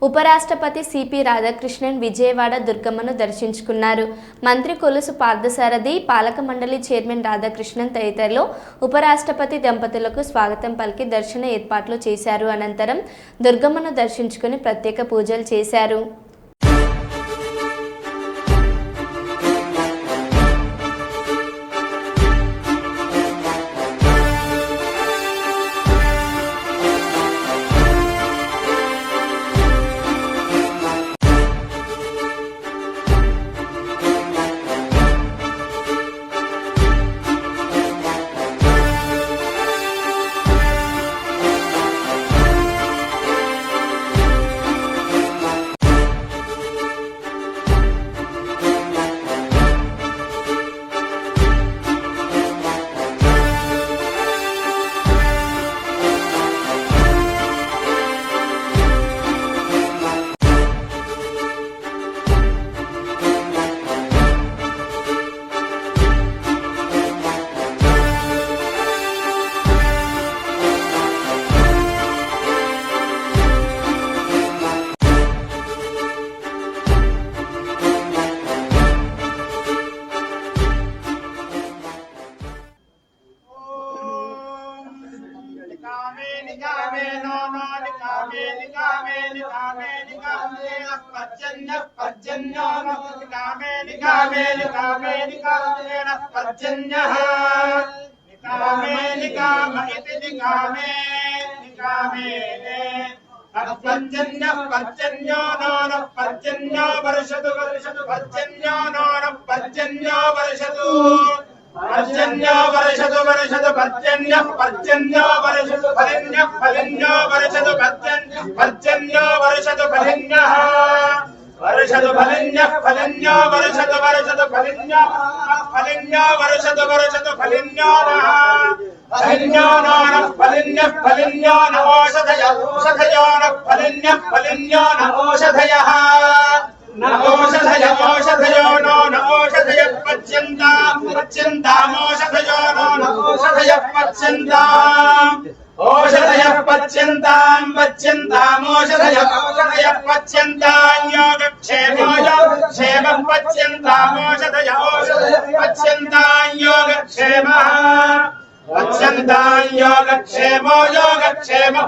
ఉపరాష్ట్రపతి సిపి రాధాకృష్ణన్ విజయవాడ దుర్గమ్మను దర్శించుకున్నారు. మంత్రి కొలుసు పార్థసారథి, పాలక మండలి చైర్మన్ రాధాకృష్ణన్ తదితరులు ఉపరాష్ట్రపతి దంపతులకు స్వాగతం పలికి దర్శన ఏర్పాట్లు చేశారు. అనంతరం దుర్గమ్మను దర్శించుకుని ప్రత్యేక పూజలు చేశారు. पर्जन्यो वर्षतु पर्जन्यः पर्जन्यो वर्षतु फलिन्यः फलिन्यो वर्षतु पर्जन्यो वर्षतु फलिन्यः वर्षतु फलिन्यः फलिन्यो वर्षतु फलिन्यः फलिन्यो वर्षतु फलिन्यो नः फलिन्यो नः फलिन्यः फलिन्यो नवोषधयः ओषधयो नः फलिन्यः फलिन्यो नवोषधयः नवोषधयो नो नवोषधयः पच्यन्तामोषधयो नो नवोषधयः पच्यन्ताम् ओषधयः पच्यन्तामोषधयः पच्यन्ताम् योगक्षेमो योगक्षेमः पच्यन्तामोषधयः पच्यन्ताम् योगक्षेमः पच्यन्ताम् योगक्षेमो योगक्षेमः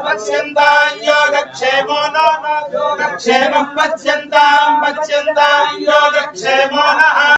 पच्यन्ताम् योगक्षेमो नो योगक्षेमः पच्यन्ताम् योगक्षेमो नः।